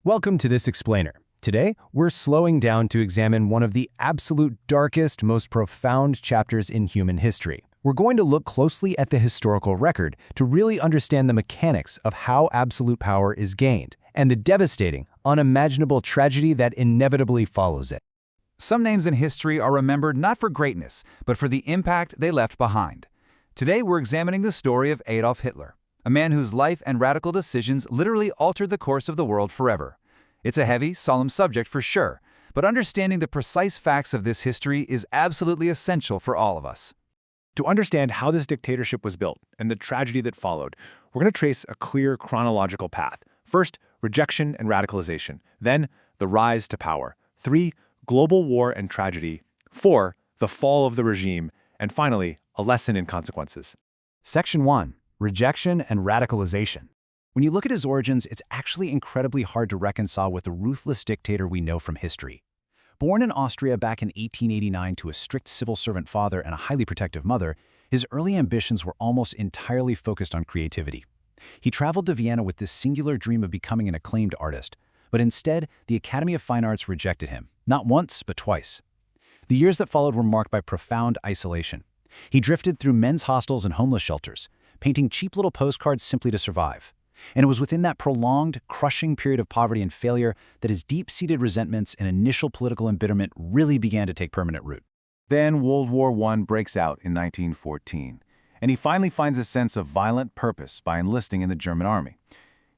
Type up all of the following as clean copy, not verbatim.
Welcome to this explainer. Today, we're slowing down to examine one of the absolute darkest, most profound chapters in human history. We're going to look closely at the historical record to really understand the mechanics of how absolute power is gained and the devastating, unimaginable tragedy that inevitably follows it. Some names in history are remembered not for greatness, but for the impact they left behind. Today, we're examining the story of Adolf Hitler, a man whose life and radical decisions literally altered the course of the world forever. It's a heavy, solemn subject for sure, but understanding the precise facts of this history is absolutely essential for all of us. To understand how this dictatorship was built and the tragedy that followed, we're going to trace a clear chronological path. First, rejection and radicalization. Then, the rise to power. 3, global war and tragedy. 4, the fall of the regime. And finally, a lesson in consequences. Section 1. Rejection and radicalization. When you look at his origins, it's actually incredibly hard to reconcile with the ruthless dictator we know from history. Born in Austria back in 1889 to a strict civil servant father and a highly protective mother, his early ambitions were almost entirely focused on creativity. He traveled to Vienna with this singular dream of becoming an acclaimed artist, but instead, the Academy of Fine Arts rejected him, not once, but twice. The years that followed were marked by profound isolation. He drifted through men's hostels and homeless shelters, painting cheap little postcards simply to survive. And it was within that prolonged, crushing period of poverty and failure that his deep-seated resentments and initial political embitterment really began to take permanent root. Then World War I breaks out in 1914, and he finally finds a sense of violent purpose by enlisting in the German army.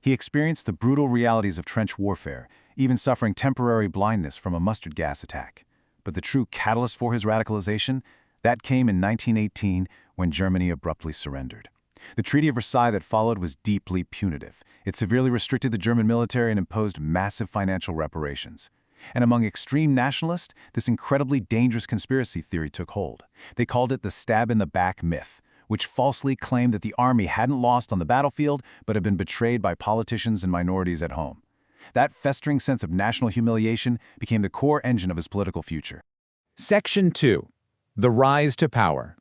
He experienced the brutal realities of trench warfare, even suffering temporary blindness from a mustard gas attack. But the true catalyst for his radicalization, that came in 1918 when Germany abruptly surrendered. The Treaty of Versailles that followed was deeply punitive. It severely restricted the German military and imposed massive financial reparations. And among extreme nationalists, this incredibly dangerous conspiracy theory took hold. They called it the stab-in-the-back myth, which falsely claimed that the army hadn't lost on the battlefield but had been betrayed by politicians and minorities at home. That festering sense of national humiliation became the core engine of his political future. Section 2. The rise to power.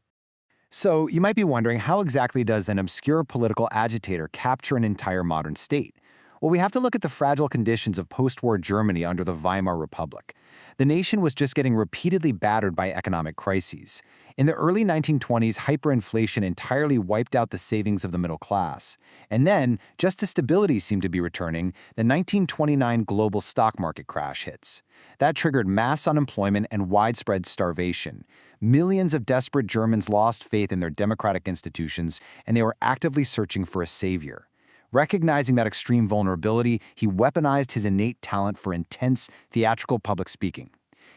So, you might be wondering, how exactly does an obscure political agitator capture an entire modern state? Well, we have to look at the fragile conditions of post-war Germany under the Weimar Republic. The nation was just getting repeatedly battered by economic crises. In the early 1920s, hyperinflation entirely wiped out the savings of the middle class. And then, just as stability seemed to be returning, the 1929 global stock market crash hits. That triggered mass unemployment and widespread starvation. Millions of desperate Germans lost faith in their democratic institutions, and they were actively searching for a savior. Recognizing that extreme vulnerability, he weaponized his innate talent for intense, theatrical public speaking.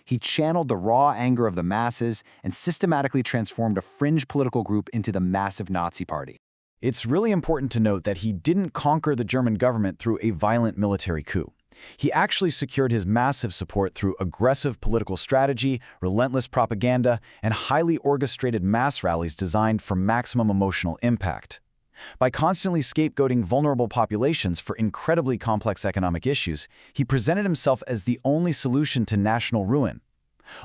He channeled the raw anger of the masses and systematically transformed a fringe political group into the massive Nazi Party. It's really important to note that he didn't conquer the German government through a violent military coup. He actually secured his massive support through aggressive political strategy, relentless propaganda, and highly orchestrated mass rallies designed for maximum emotional impact. By constantly scapegoating vulnerable populations for incredibly complex economic issues, he presented himself as the only solution to national ruin.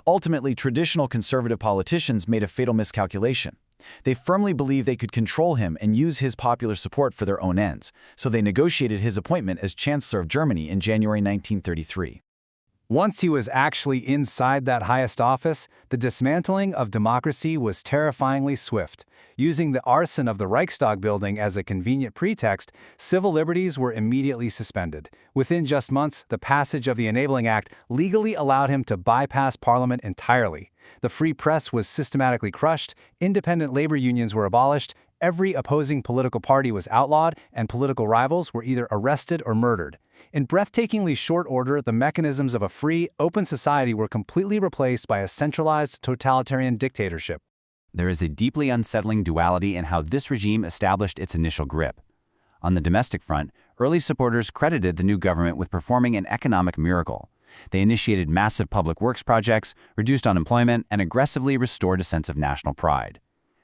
Ultimately, traditional conservative politicians made a fatal miscalculation. They firmly believed they could control him and use his popular support for their own ends, so they negotiated his appointment as Chancellor of Germany in January 1933. Once he was actually inside that highest office, the dismantling of democracy was terrifyingly swift. Using the arson of the Reichstag building as a convenient pretext, civil liberties were immediately suspended. Within just months, the passage of the Enabling Act legally allowed him to bypass Parliament entirely. The free press was systematically crushed, independent labor unions were abolished, every opposing political party was outlawed, and political rivals were either arrested or murdered. In breathtakingly short order, the mechanisms of a free, open society were completely replaced by a centralized, totalitarian dictatorship. There is a deeply unsettling duality in how this regime established its initial grip. On the domestic front, early supporters credited the new government with performing an economic miracle. They initiated massive public works projects, reduced unemployment, and aggressively restored a sense of national pride.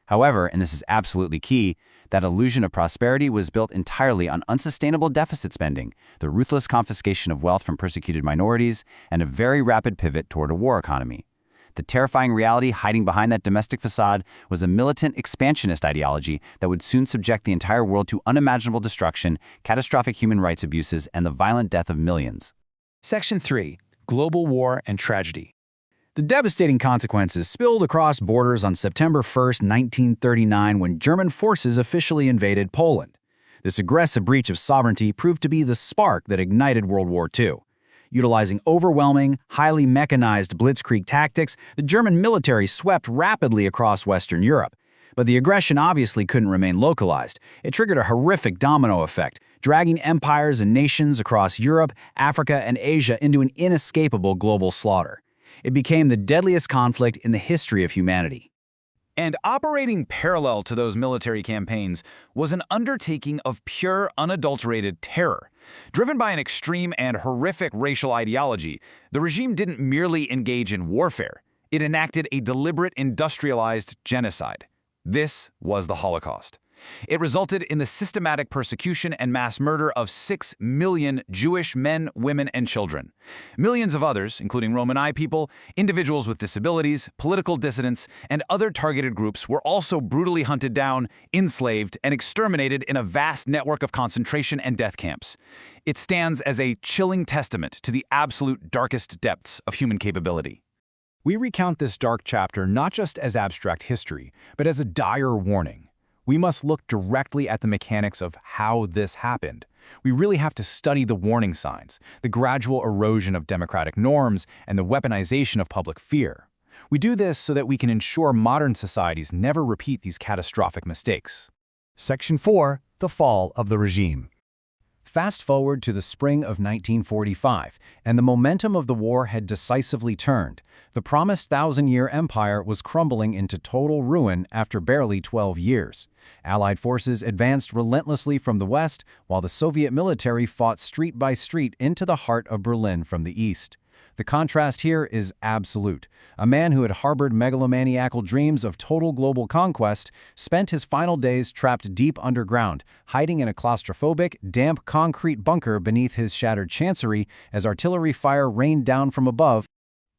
However, and this is absolutely key, that illusion of prosperity was built entirely on unsustainable deficit spending, the ruthless confiscation of wealth from persecuted minorities, and a very rapid pivot toward a war economy. The terrifying reality hiding behind that domestic facade was a militant expansionist ideology that would soon subject the entire world to unimaginable destruction, catastrophic human rights abuses, and the violent death of millions. Section 3. Global War and Tragedy. The devastating consequences spilled across borders on September 1, 1939, when German forces officially invaded Poland. This aggressive breach of sovereignty proved to be the spark that ignited World War II. Utilizing overwhelming, highly mechanized blitzkrieg tactics, the German military swept rapidly across Western Europe. But the aggression obviously couldn't remain localized. It triggered a horrific domino effect, dragging empires and nations across Europe, Africa, and Asia into an inescapable global slaughter. It became the deadliest conflict in the history of humanity. And operating parallel to those military campaigns was an undertaking of pure, unadulterated terror. Driven by an extreme and horrific racial ideology, the regime didn't merely engage in warfare. It enacted a deliberate industrialized genocide. This was the Holocaust. It resulted in the systematic persecution and mass murder of 6 million Jewish men, women, and children. Millions of others, including Roman people, individuals with disabilities, political dissidents, and other targeted groups were also brutally hunted down, enslaved, and exterminated in a vast network of concentration and death camps. It stands as a chilling testament to the absolute darkest depths of human capability. We recount this dark chapter not just as abstract history, but as a dire warning. We must look directly at the mechanics of how this happened. We really have to study the warning signs, the gradual erosion of democratic norms, and the weaponization of public fear. We do this so that we can ensure modern societies never repeat these catastrophic mistakes. Section 4. The Fall of the Regime. Fast forward to the spring of 1945, and the momentum of the war had decisively turned. The promised 1,000-year empire was crumbling into total ruin after barely 12 years. Allied forces advanced relentlessly from the west, while the Soviet military fought street by street into the heart of Berlin from the east. The contrast here is absolute. A man who had harbored megalomaniacal dreams of total global conquest spent his final days trapped deep underground, hiding in a claustrophobic, damp concrete bunker beneath his shattered chancery as artillery fire rained down from above.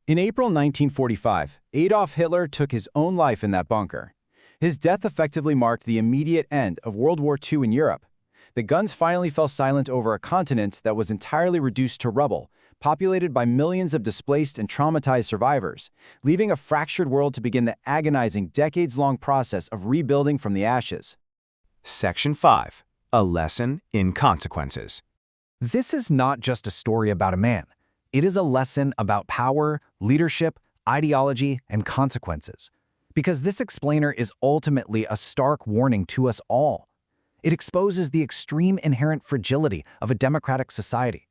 In April 1945, Adolf Hitler took his own life in that bunker. His death effectively marked the immediate end of World War II in Europe. The guns finally fell silent over a continent that was entirely reduced to rubble, populated by millions of displaced and traumatized survivors, leaving a fractured world to begin the agonizing decades-long process of rebuilding from the ashes. Section 5. A Lesson in Consequences. This is not just a story about a man. It is a lesson about power, leadership, ideology, and consequences. Because this explainer is ultimately a stark warning to us all. It exposes the extreme inherent fragility of a democratic society.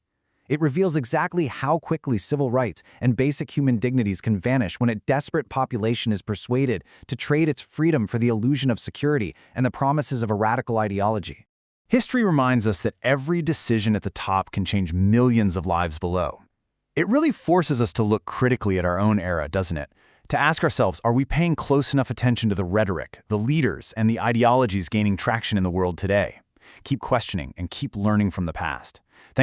It reveals exactly how quickly civil rights and basic human dignities can vanish when a desperate population is persuaded to trade its freedom for the illusion of security and the promises of a radical ideology. History reminds us that every decision at the top can change millions of lives below. It really forces us to look critically at our own era, doesn't it? To ask ourselves, are we paying close enough attention to the rhetoric, the leaders, and the ideologies gaining traction in the world today? Keep questioning and keep learning from the past. Thanks